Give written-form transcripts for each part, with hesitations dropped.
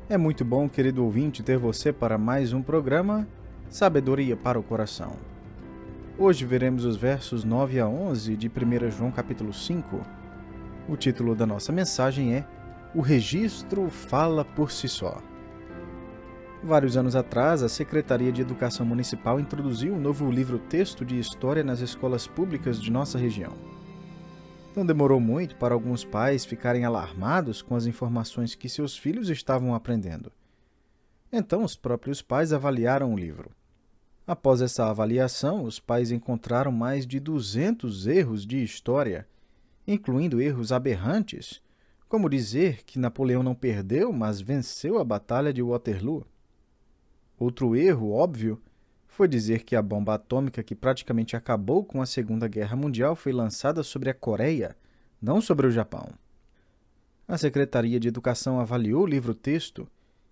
É muito bom, querido ouvinte, ter você para mais um programa Sabedoria para o Coração. Hoje veremos os versos 9 a 11 de 1 João capítulo 5. O título da nossa mensagem é O Registro Fala por Si Só. Vários anos atrás, a Secretaria de Educação Municipal introduziu um novo livro-texto de história nas escolas públicas de nossa região. Não demorou muito para alguns pais ficarem alarmados com as informações que seus filhos estavam aprendendo. Então, os próprios pais avaliaram o livro. Após essa avaliação, os pais encontraram mais de 200 erros de história, incluindo erros aberrantes, como dizer que Napoleão não perdeu, mas venceu a Batalha de Waterloo. Outro erro óbvio foi dizer que a bomba atômica que praticamente acabou com a Segunda Guerra Mundial foi lançada sobre a Coreia, não sobre o Japão. A Secretaria de Educação avaliou o livro-texto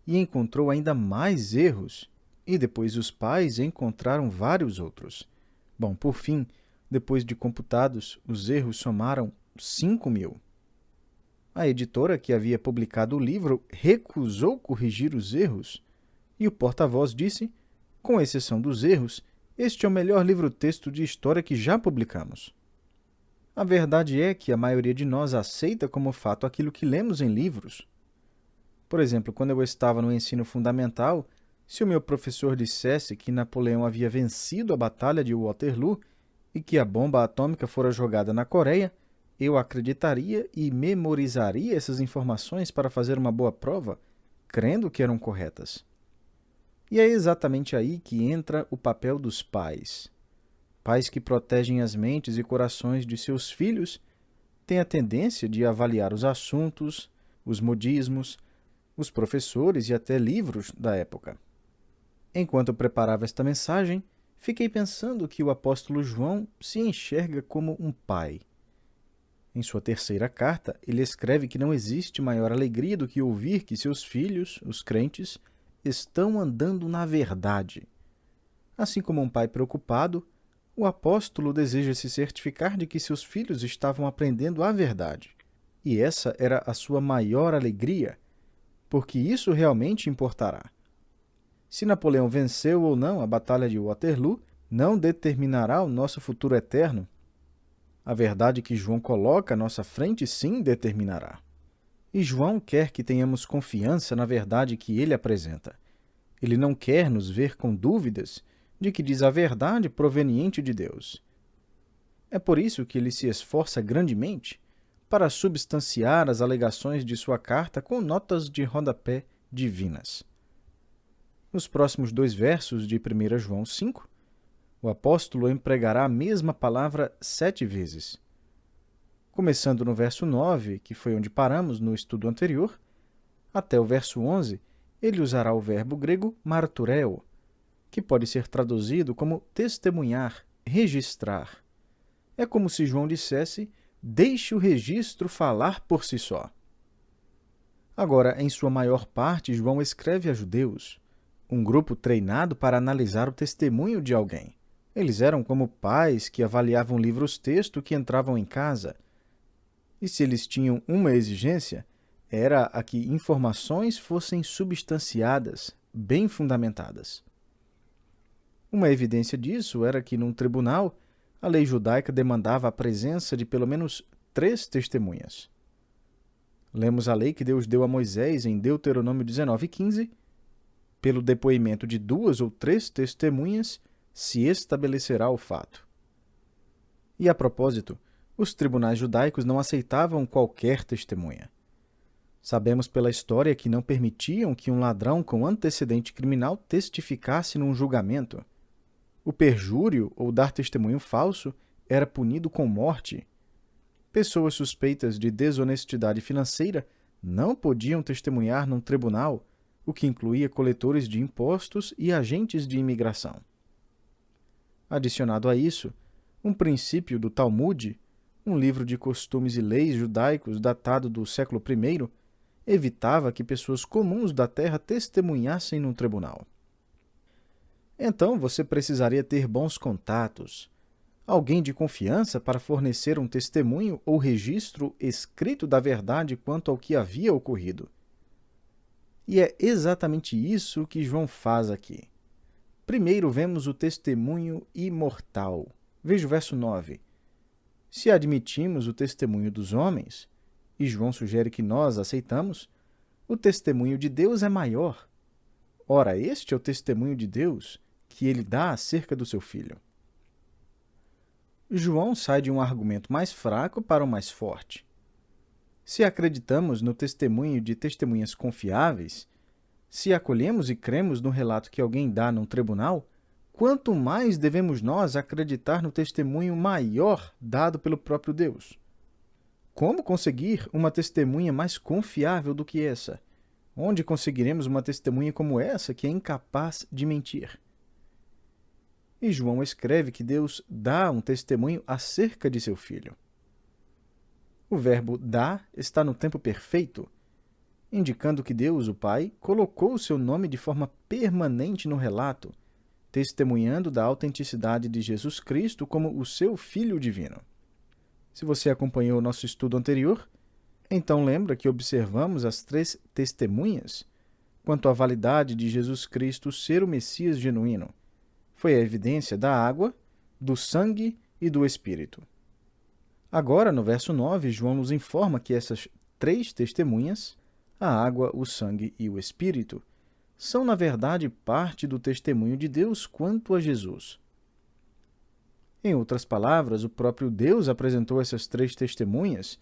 e encontrou ainda mais erros, e depois os pais encontraram vários outros. Bom, por fim, depois de computados, os erros somaram 5.000. A editora que havia publicado o livro recusou corrigir os erros, e o porta-voz disse: com exceção dos erros, este é o melhor livro-texto de história que já publicamos. A verdade é que a maioria de nós aceita como fato aquilo que lemos em livros. Por exemplo, quando eu estava no ensino fundamental, se o meu professor dissesse que Napoleão havia vencido a Batalha de Waterloo e que a bomba atômica fora jogada na Coreia, eu acreditaria e memorizaria essas informações para fazer uma boa prova, crendo que eram corretas. E é exatamente aí que entra o papel dos pais. Pais que protegem as mentes e corações de seus filhos têm a tendência de avaliar os assuntos, os modismos, os professores e até livros da época. Enquanto eu preparava esta mensagem, fiquei pensando que o apóstolo João se enxerga como um pai. Em sua terceira carta, ele escreve que não existe maior alegria do que ouvir que seus filhos, os crentes, estão andando na verdade. Assim como um pai preocupado, o apóstolo deseja se certificar de que seus filhos estavam aprendendo a verdade. E essa era a sua maior alegria, porque isso realmente importará. Se Napoleão venceu ou não a Batalha de Waterloo, não determinará o nosso futuro eterno. A verdade que João coloca à nossa frente sim determinará. E João quer que tenhamos confiança na verdade que ele apresenta. Ele não quer nos ver com dúvidas de que diz a verdade proveniente de Deus. É por isso que ele se esforça grandemente para substanciar as alegações de sua carta com notas de rodapé divinas. Nos próximos 2 versos de 1 João 5, o apóstolo empregará a mesma palavra 7 vezes. Começando no verso 9, que foi onde paramos no estudo anterior, até o verso 11, ele usará o verbo grego martureo, que pode ser traduzido como testemunhar, registrar. É como se João dissesse: deixe o registro falar por si só. Agora, em sua maior parte, João escreve a judeus, um grupo treinado para analisar o testemunho de alguém. Eles eram como pais que avaliavam livros-texto que entravam em casa. E se eles tinham uma exigência, era a que informações fossem substanciadas, bem fundamentadas. Uma evidência disso era que, num tribunal, a lei judaica demandava a presença de pelo menos 3 testemunhas. Lemos a lei que Deus deu a Moisés em Deuteronômio 19:15. Pelo depoimento de 2 ou 3 testemunhas se estabelecerá o fato. E, a propósito, os tribunais judaicos não aceitavam qualquer testemunha. Sabemos pela história que não permitiam que um ladrão com antecedente criminal testificasse num julgamento. O perjúrio ou dar testemunho falso era punido com morte. Pessoas suspeitas de desonestidade financeira não podiam testemunhar num tribunal, o que incluía coletores de impostos e agentes de imigração. Adicionado a isso, um princípio do Talmud, um livro de costumes e leis judaicos datado do século I, evitava que pessoas comuns da terra testemunhassem num tribunal. Então, você precisaria ter bons contatos, alguém de confiança para fornecer um testemunho ou registro escrito da verdade quanto ao que havia ocorrido. E é exatamente isso que João faz aqui. Primeiro vemos o testemunho imortal. Veja o verso 9. Se admitimos o testemunho dos homens, e João sugere que nós aceitamos, o testemunho de Deus é maior. Ora, este é o testemunho de Deus que ele dá acerca do seu Filho. João sai de um argumento mais fraco para o mais forte. Se acreditamos no testemunho de testemunhas confiáveis, se acolhemos e cremos no relato que alguém dá num tribunal, quanto mais devemos nós acreditar no testemunho maior dado pelo próprio Deus? Como conseguir uma testemunha mais confiável do que essa? Onde conseguiremos uma testemunha como essa que é incapaz de mentir? E João escreve que Deus dá um testemunho acerca de seu Filho. O verbo dar está no tempo perfeito, indicando que Deus, o Pai, colocou o seu nome de forma permanente no relato, testemunhando da autenticidade de Jesus Cristo como o seu Filho divino. Se você acompanhou o nosso estudo anterior, então lembra que observamos as 3 testemunhas quanto à validade de Jesus Cristo ser o Messias genuíno. Foi a evidência da água, do sangue e do Espírito. Agora, no verso 9, João nos informa que essas 3 testemunhas, a água, o sangue e o Espírito, são, na verdade, parte do testemunho de Deus quanto a Jesus. Em outras palavras, o próprio Deus apresentou essas 3 testemunhas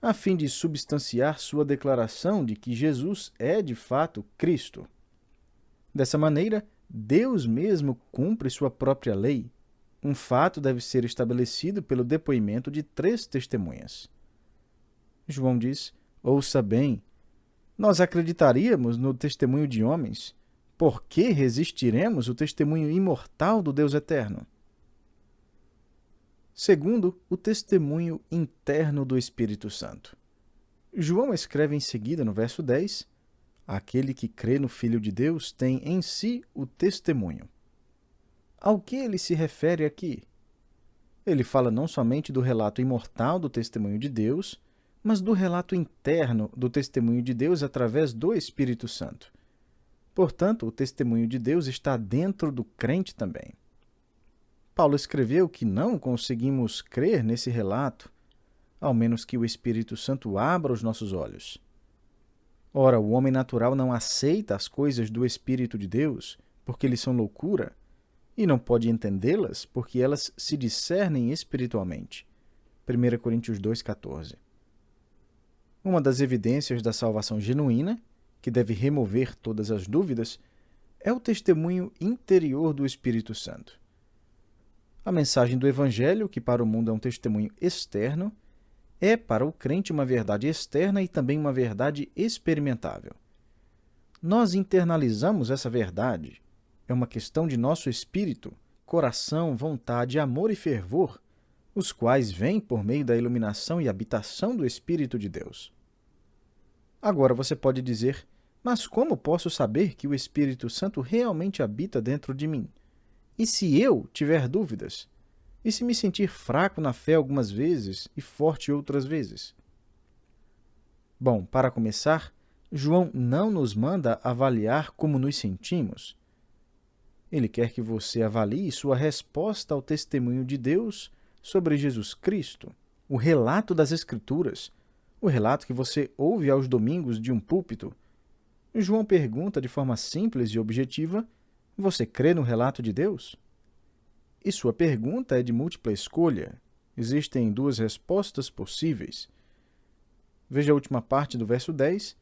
a fim de substanciar sua declaração de que Jesus é, de fato, Cristo. Dessa maneira, Deus mesmo cumpre sua própria lei. Um fato deve ser estabelecido pelo depoimento de 3 testemunhas. João diz: ouça bem, nós acreditaríamos no testemunho de homens, por que resistiremos o testemunho imortal do Deus eterno? Segundo, o testemunho interno do Espírito Santo. João escreve em seguida, no verso 10, aquele que crê no Filho de Deus tem em si o testemunho. Ao que ele se refere aqui? Ele fala não somente do relato imortal do testemunho de Deus, mas do relato interno do testemunho de Deus através do Espírito Santo. Portanto, o testemunho de Deus está dentro do crente também. Paulo escreveu que não conseguimos crer nesse relato, ao menos que o Espírito Santo abra os nossos olhos. Ora, o homem natural não aceita as coisas do Espírito de Deus, porque eles são loucura, e não pode entendê-las, porque elas se discernem espiritualmente. 1 Coríntios 2,14. Uma das evidências da salvação genuína, que deve remover todas as dúvidas, é o testemunho interior do Espírito Santo. A mensagem do Evangelho, que para o mundo é um testemunho externo, é para o crente uma verdade externa e também uma verdade experimentável. Nós internalizamos essa verdade. É uma questão de nosso espírito, coração, vontade, amor e fervor, os quais vêm por meio da iluminação e habitação do Espírito de Deus. Agora você pode dizer, mas como posso saber que o Espírito Santo realmente habita dentro de mim? E se eu tiver dúvidas? E se me sentir fraco na fé algumas vezes e forte outras vezes? Bom, para começar, João não nos manda avaliar como nos sentimos. Ele quer que você avalie sua resposta ao testemunho de Deus sobre Jesus Cristo, o relato das Escrituras, o relato que você ouve aos domingos de um púlpito. João pergunta de forma simples e objetiva: você crê no relato de Deus? E sua pergunta é de múltipla escolha. Existem 2 respostas possíveis. Veja a última parte do verso 10.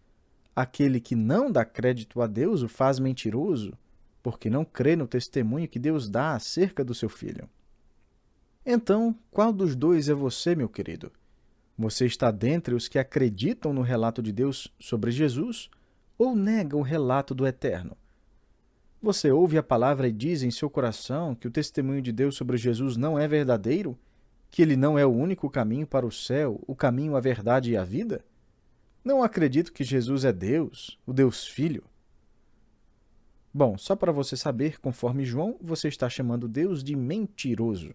Aquele que não dá crédito a Deus o faz mentiroso, porque não crê no testemunho que Deus dá acerca do seu Filho. Então, qual dos 2 é você, meu querido? Você está dentre os que acreditam no relato de Deus sobre Jesus ou nega o relato do Eterno? Você ouve a palavra e diz em seu coração que o testemunho de Deus sobre Jesus não é verdadeiro? Que ele não é o único caminho para o céu, o caminho, a verdade e a vida? Não acredito que Jesus é Deus, o Deus Filho. Bom, só para você saber, conforme João, você está chamando Deus de mentiroso.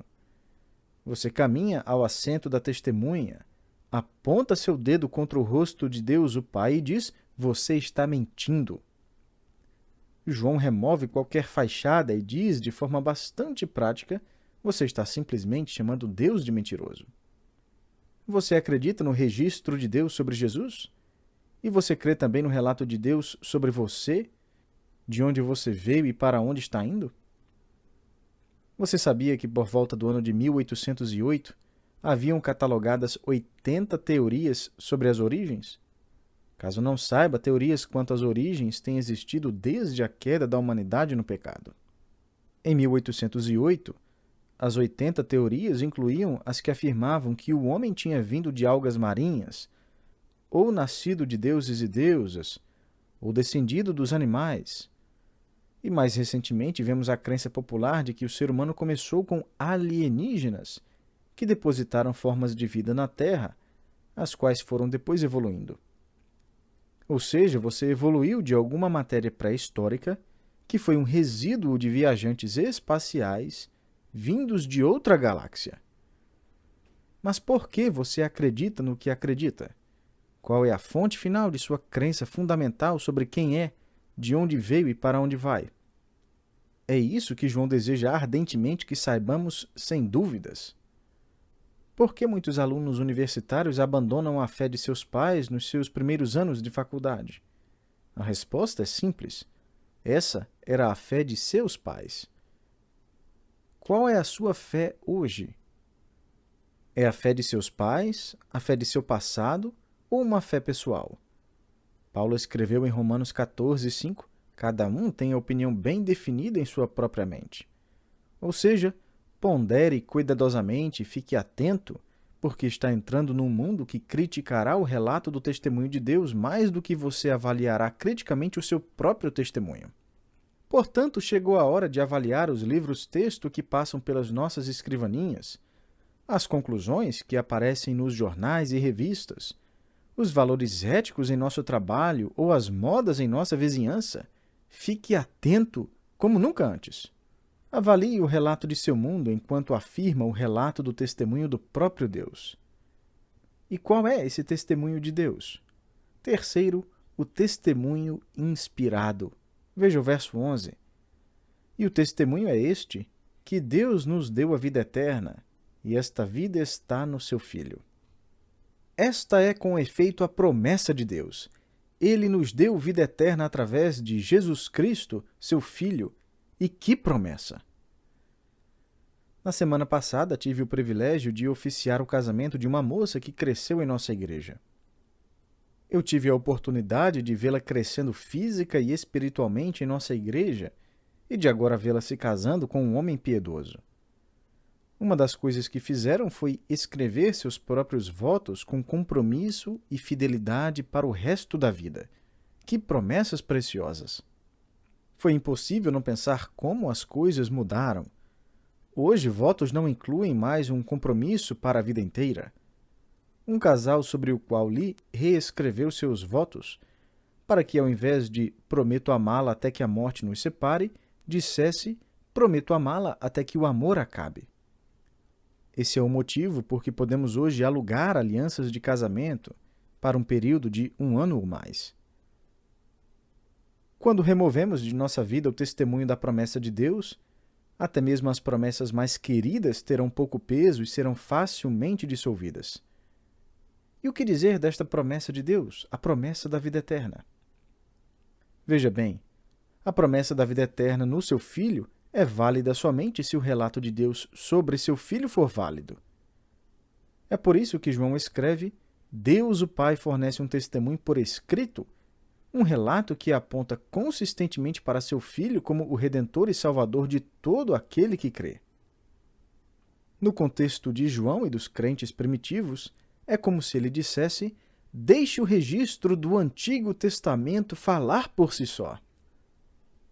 Você caminha ao assento da testemunha, aponta seu dedo contra o rosto de Deus, o Pai, e diz: você está mentindo. João remove qualquer fachada e diz, de forma bastante prática, você está simplesmente chamando Deus de mentiroso. Você acredita no registro de Deus sobre Jesus? E você crê também no relato de Deus sobre você, de onde você veio e para onde está indo? Você sabia que por volta do ano de 1808 haviam catalogadas 80 teorias sobre as origens? Caso não saiba, teorias quanto às origens têm existido desde a queda da humanidade no pecado. Em 1808, as 80 teorias incluíam as que afirmavam que o homem tinha vindo de algas marinhas, ou nascido de deuses e deusas, ou descendido dos animais. E mais recentemente vemos a crença popular de que o ser humano começou com alienígenas, que depositaram formas de vida na Terra, as quais foram depois evoluindo. Ou seja, você evoluiu de alguma matéria pré-histórica, que foi um resíduo de viajantes espaciais vindos de outra galáxia. Mas por que você acredita no que acredita? Qual é a fonte final de sua crença fundamental sobre quem é, de onde veio e para onde vai? É isso que João deseja ardentemente que saibamos sem dúvidas. Por que muitos alunos universitários abandonam a fé de seus pais nos seus primeiros anos de faculdade? A resposta é simples. Essa era a fé de seus pais. Qual é a sua fé hoje? É a fé de seus pais, a fé de seu passado ou uma fé pessoal? Paulo escreveu em Romanos 14:5, cada um tem a opinião bem definida em sua própria mente. Ou seja, pondere cuidadosamente e fique atento, porque está entrando num mundo que criticará o relato do testemunho de Deus mais do que você avaliará criticamente o seu próprio testemunho. Portanto, chegou a hora de avaliar os livros-texto que passam pelas nossas escrivaninhas, as conclusões que aparecem nos jornais e revistas, os valores éticos em nosso trabalho ou as modas em nossa vizinhança. Fique atento como nunca antes. Avalie o relato de seu mundo enquanto afirma o relato do testemunho do próprio Deus. E qual é esse testemunho de Deus? Terceiro, o testemunho inspirado. Veja o verso 11. E o testemunho é este, que Deus nos deu a vida eterna, e esta vida está no seu Filho. Esta é com efeito a promessa de Deus. Ele nos deu vida eterna através de Jesus Cristo, seu Filho. E que promessa! Na semana passada, tive o privilégio de oficiar o casamento de uma moça que cresceu em nossa igreja. Eu tive a oportunidade de vê-la crescendo física e espiritualmente em nossa igreja e de agora vê-la se casando com um homem piedoso. Uma das coisas que fizeram foi escrever seus próprios votos com compromisso e fidelidade para o resto da vida. Que promessas preciosas! Foi impossível não pensar como as coisas mudaram. Hoje, votos não incluem mais um compromisso para a vida inteira. Um casal sobre o qual li reescreveu seus votos para que, ao invés de prometo amá-la até que a morte nos separe, dissesse prometo amá-la até que o amor acabe. Esse é o motivo por que podemos hoje alugar alianças de casamento para um período de 1 ano ou mais. Quando removemos de nossa vida o testemunho da promessa de Deus, até mesmo as promessas mais queridas terão pouco peso e serão facilmente dissolvidas. E o que dizer desta promessa de Deus, a promessa da vida eterna? Veja bem, a promessa da vida eterna no seu Filho é válida somente se o relato de Deus sobre seu Filho for válido. É por isso que João escreve: Deus o Pai fornece um testemunho por escrito, um relato que aponta consistentemente para seu Filho como o Redentor e Salvador de todo aquele que crê. No contexto de João e dos crentes primitivos, é como se ele dissesse: deixe o registro do Antigo Testamento falar por si só.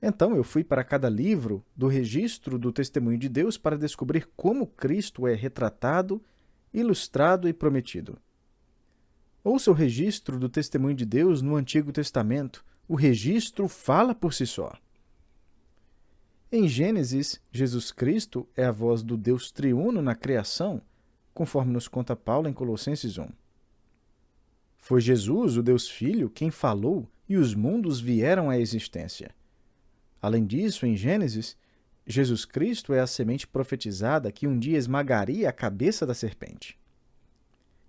Então eu fui para cada livro do registro do testemunho de Deus para descobrir como Cristo é retratado, ilustrado e prometido. Ouça o registro do testemunho de Deus no Antigo Testamento. O registro fala por si só. Em Gênesis, Jesus Cristo é a voz do Deus triuno na criação, conforme nos conta Paulo em Colossenses 1. Foi Jesus, o Deus Filho, quem falou e os mundos vieram à existência. Além disso, em Gênesis, Jesus Cristo é a semente profetizada que um dia esmagaria a cabeça da serpente.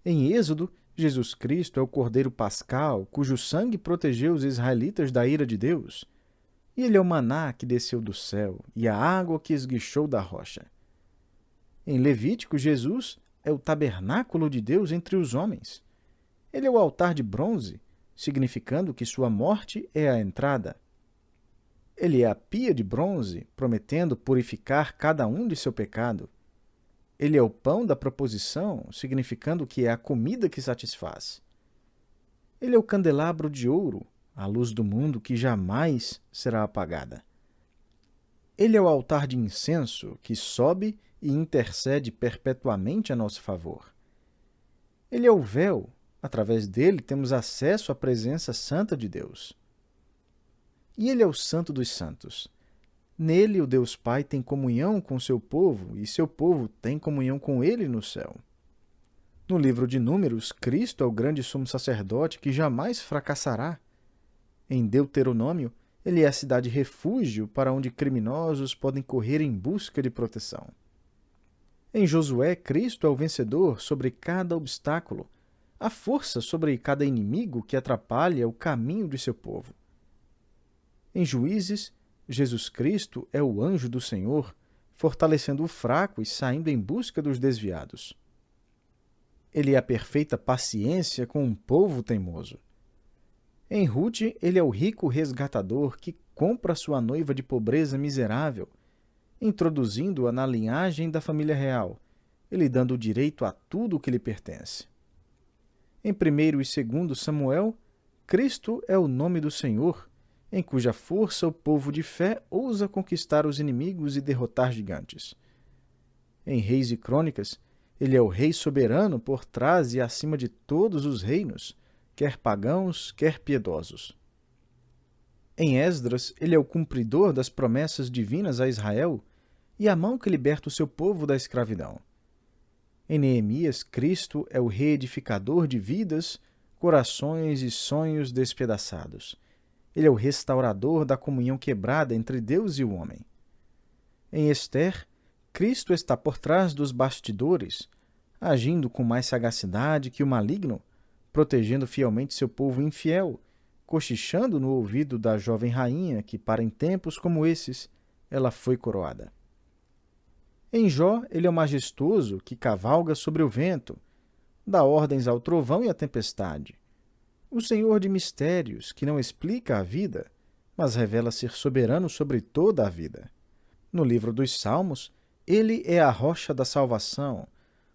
Em Êxodo, Jesus Cristo é o Cordeiro Pascal, cujo sangue protegeu os israelitas da ira de Deus. E ele é o maná que desceu do céu e a água que esguichou da rocha. Em Levítico, Jesus é o tabernáculo de Deus entre os homens. Ele é o altar de bronze, significando que sua morte é a entrada. Ele é a pia de bronze, prometendo purificar cada um de seu pecado. Ele é o pão da proposição, significando que é a comida que satisfaz. Ele é o candelabro de ouro, a luz do mundo que jamais será apagada. Ele é o altar de incenso que sobe e intercede perpetuamente a nosso favor. Ele é o véu, através dele temos acesso à presença santa de Deus. E ele é o Santo dos Santos. Nele o Deus Pai tem comunhão com seu povo e seu povo tem comunhão com ele no céu. No livro de Números, Cristo é o grande sumo sacerdote que jamais fracassará. Em Deuteronômio, ele é a cidade refúgio para onde criminosos podem correr em busca de proteção. Em Josué, Cristo é o vencedor sobre cada obstáculo, a força sobre cada inimigo que atrapalha o caminho de seu povo. Em Juízes, Jesus Cristo é o anjo do Senhor, fortalecendo o fraco e saindo em busca dos desviados. Ele é a perfeita paciência com um povo teimoso. Em Ruth, ele é o rico resgatador que compra sua noiva de pobreza miserável, introduzindo-a na linhagem da família real, e lhe dando o direito a tudo o que lhe pertence. Em 1º e 2º Samuel, Cristo é o nome do Senhor, em cuja força o povo de fé ousa conquistar os inimigos e derrotar gigantes. Em Reis e Crônicas, ele é o rei soberano por trás e acima de todos os reinos, quer pagãos, quer piedosos. Em Esdras, ele é o cumpridor das promessas divinas a Israel e a mão que liberta o seu povo da escravidão. Em Neemias, Cristo é o reedificador de vidas, corações e sonhos despedaçados. Ele é o restaurador da comunhão quebrada entre Deus e o homem. Em Ester, Cristo está por trás dos bastidores, agindo com mais sagacidade que o maligno, protegendo fielmente seu povo infiel, cochichando no ouvido da jovem rainha que, para em tempos como esses, ela foi coroada. Em Jó, ele é o majestoso que cavalga sobre o vento, dá ordens ao trovão e à tempestade. O Senhor de mistérios, que não explica a vida, mas revela ser soberano sobre toda a vida. No livro dos Salmos, ele é a rocha da salvação,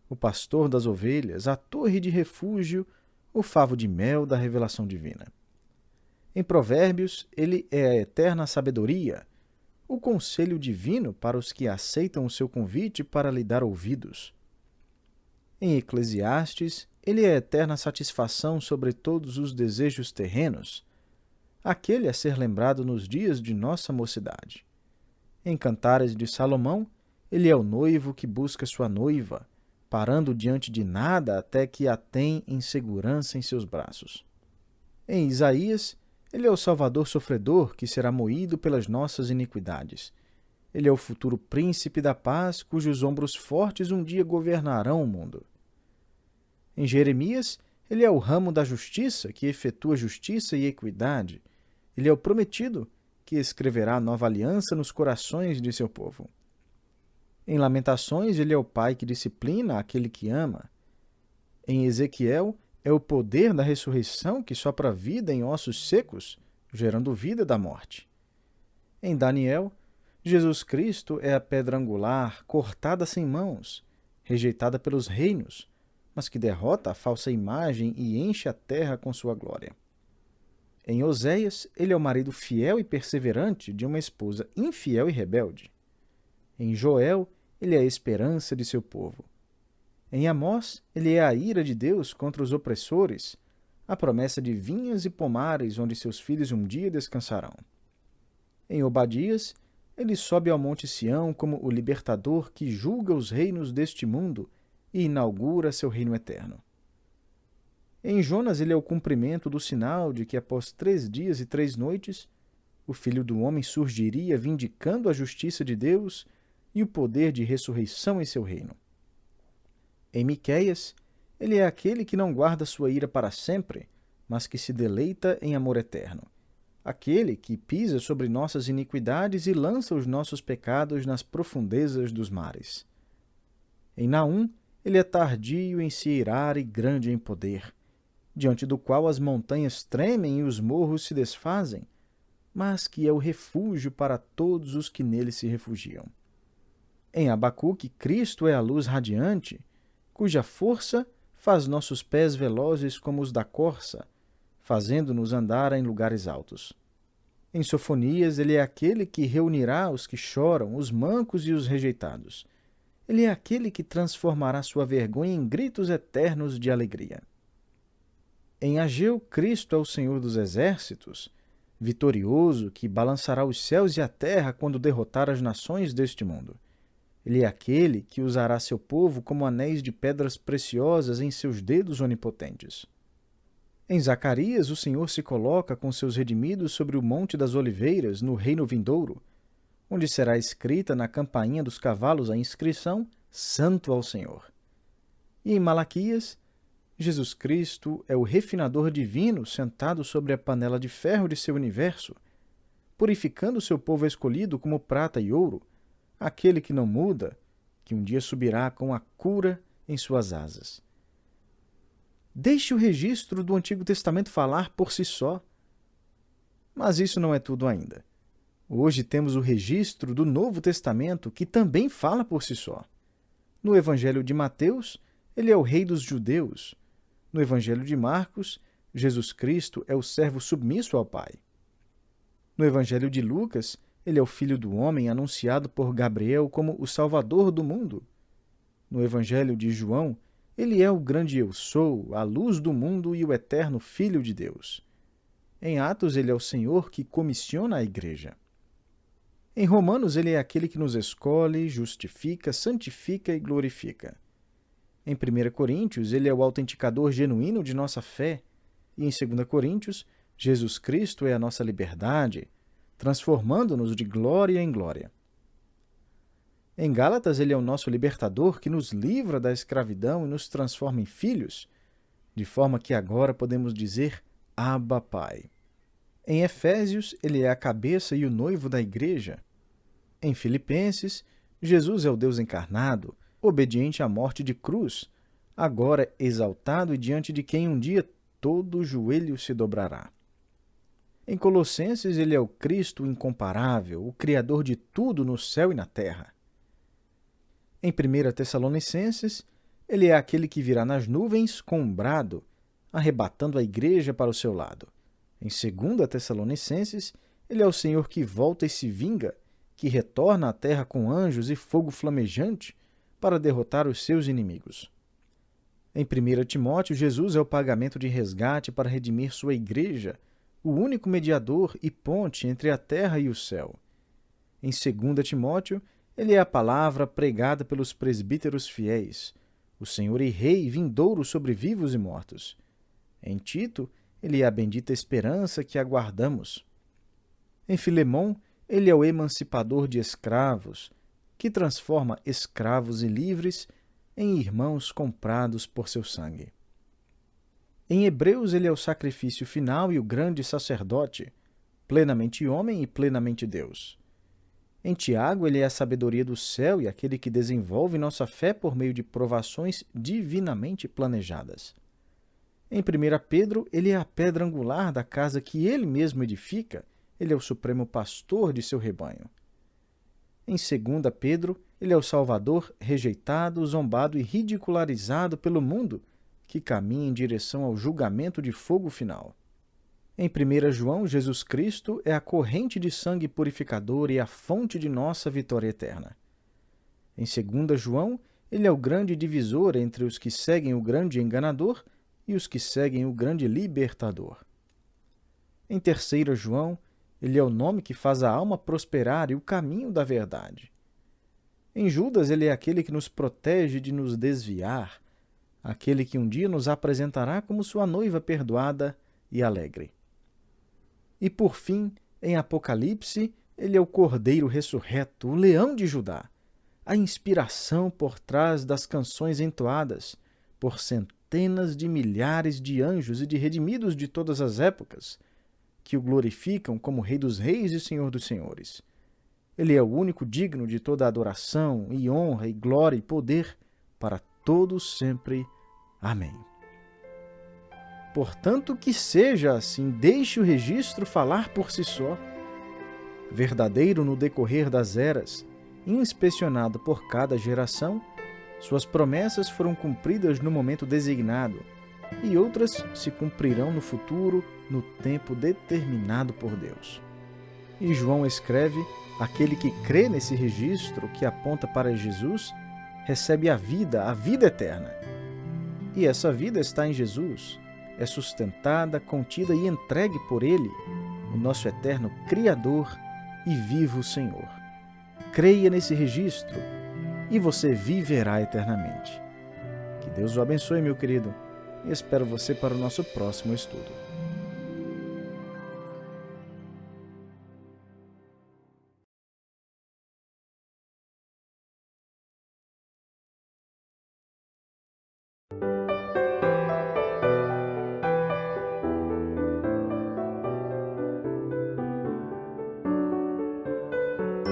o pastor das ovelhas, a torre de refúgio, o favo de mel da revelação divina. Em Provérbios, ele é a eterna sabedoria, o conselho divino para os que aceitam o seu convite para lhe dar ouvidos. Em Eclesiastes, ele é a eterna satisfação sobre todos os desejos terrenos, aquele a ser lembrado nos dias de nossa mocidade. Em Cantares de Salomão, ele é o noivo que busca sua noiva, parando diante de nada até que a tem em segurança em seus braços. Em Isaías, ele é o Salvador sofredor que será moído pelas nossas iniquidades. Ele é o futuro príncipe da paz, cujos ombros fortes um dia governarão o mundo. Em Jeremias, ele é o ramo da justiça que efetua justiça e equidade. Ele é o prometido que escreverá a nova aliança nos corações de seu povo. Em Lamentações, ele é o pai que disciplina aquele que ama. Em Ezequiel, é o poder da ressurreição que sopra vida em ossos secos, gerando vida da morte. Em Daniel, Jesus Cristo é a pedra angular, cortada sem mãos, rejeitada pelos reinos, mas que derrota a falsa imagem e enche a terra com sua glória. Em Oséias, ele é o marido fiel e perseverante de uma esposa infiel e rebelde. Em Joel, ele é a esperança de seu povo. Em Amós, ele é a ira de Deus contra os opressores, a promessa de vinhas e pomares onde seus filhos um dia descansarão. Em Obadias, ele sobe ao monte Sião como o libertador que julga os reinos deste mundo e inaugura seu reino eterno. Em Jonas, ele é o cumprimento do sinal de que após 3 dias e 3 noites, o Filho do Homem surgiria vindicando a justiça de Deus e o poder de ressurreição em seu reino. Em Miqueias, ele é aquele que não guarda sua ira para sempre, mas que se deleita em amor eterno. Aquele que pisa sobre nossas iniquidades e lança os nossos pecados nas profundezas dos mares. Em Naum, ele é tardio em se irar e grande em poder, diante do qual as montanhas tremem e os morros se desfazem, mas que é o refúgio para todos os que nele se refugiam. Em Abacuque, Cristo é a luz radiante, cuja força faz nossos pés velozes como os da corça, fazendo-nos andar em lugares altos. Em Sofonias, ele é aquele que reunirá os que choram, os mancos e os rejeitados. Ele é aquele que transformará sua vergonha em gritos eternos de alegria. Em Ageu, Cristo é o Senhor dos exércitos, vitorioso, que balançará os céus e a terra quando derrotar as nações deste mundo. Ele é aquele que usará seu povo como anéis de pedras preciosas em seus dedos onipotentes. Em Zacarias, o Senhor se coloca com seus redimidos sobre o Monte das Oliveiras, no reino vindouro, onde será escrita na campainha dos cavalos a inscrição Santo ao Senhor. E em Malaquias, Jesus Cristo é o refinador divino sentado sobre a panela de ferro de seu universo, purificando seu povo escolhido como prata e ouro, aquele que não muda, que um dia subirá com a cura em suas asas. Deixe o registro do Antigo Testamento falar por si só. Mas isso não é tudo ainda. Hoje temos o registro do Novo Testamento, que também fala por si só. No Evangelho de Mateus, ele é o rei dos judeus. No Evangelho de Marcos, Jesus Cristo é o servo submisso ao Pai. No Evangelho de Lucas, ele é o Filho do Homem anunciado por Gabriel como o Salvador do mundo. No Evangelho de João, ele é o grande Eu Sou, a luz do mundo e o eterno Filho de Deus. Em Atos, ele é o Senhor que comissiona a igreja. Em Romanos, ele é aquele que nos escolhe, justifica, santifica e glorifica. Em 1 Coríntios, ele é o autenticador genuíno de nossa fé. E em 2 Coríntios, Jesus Cristo é a nossa liberdade, transformando-nos de glória em glória. Em Gálatas, ele é o nosso libertador que nos livra da escravidão e nos transforma em filhos, de forma que agora podemos dizer Abba, Pai. Em Efésios, ele é a cabeça e o noivo da igreja. Em Filipenses, Jesus é o Deus encarnado, obediente à morte de cruz, agora exaltado e diante de quem um dia todo joelho se dobrará. Em Colossenses, ele é o Cristo incomparável, o Criador de tudo no céu e na terra. Em 1 Tessalonicenses, ele é aquele que virá nas nuvens com um brado, arrebatando a igreja para o seu lado. Em 2 Tessalonicenses, ele é o Senhor que volta e se vinga, que retorna à terra com anjos e fogo flamejante para derrotar os seus inimigos. Em 1 Timóteo, Jesus é o pagamento de resgate para redimir sua igreja, o único mediador e ponte entre a terra e o céu. Em 2 Timóteo, ele é a palavra pregada pelos presbíteros fiéis, o Senhor e Rei vindouro sobre vivos e mortos. Em Tito, ele é a bendita esperança que aguardamos. Em Filemão, ele é o emancipador de escravos, que transforma escravos e livres em irmãos comprados por seu sangue. Em Hebreus, ele é o sacrifício final e o grande sacerdote, plenamente homem e plenamente Deus. Em Tiago, ele é a sabedoria do céu e aquele que desenvolve nossa fé por meio de provações divinamente planejadas. Em 1 Pedro, ele é a pedra angular da casa que ele mesmo edifica, ele é o supremo pastor de seu rebanho. Em 2 Pedro, ele é o Salvador rejeitado, zombado e ridicularizado pelo mundo, que caminha em direção ao julgamento de fogo final. Em 1 João, Jesus Cristo é a corrente de sangue purificador e a fonte de nossa vitória eterna. Em 2 João, ele é o grande divisor entre os que seguem o grande enganador e os que seguem o grande libertador. Em 3 João, ele é o nome que faz a alma prosperar e o caminho da verdade. Em Judas, ele é aquele que nos protege de nos desviar, aquele que um dia nos apresentará como sua noiva perdoada e alegre. E por fim, em Apocalipse, ele é o Cordeiro ressurreto, o Leão de Judá, a inspiração por trás das canções entoadas por centenas de milhares de anjos e de redimidos de todas as épocas, que o glorificam como Rei dos Reis e Senhor dos Senhores. Ele é o único digno de toda adoração e honra e glória e poder para todos sempre. Amém. Portanto, que seja assim, deixe o registro falar por si só. Verdadeiro no decorrer das eras, inspecionado por cada geração, suas promessas foram cumpridas no momento designado, e outras se cumprirão no futuro, no tempo determinado por Deus. E João escreve: aquele que crê nesse registro que aponta para Jesus, recebe a vida eterna. E essa vida está em Jesus, é sustentada, contida e entregue por Ele, o nosso eterno Criador e vivo Senhor. Creia nesse registro e você viverá eternamente. Que Deus o abençoe, meu querido, e espero você para o nosso próximo estudo.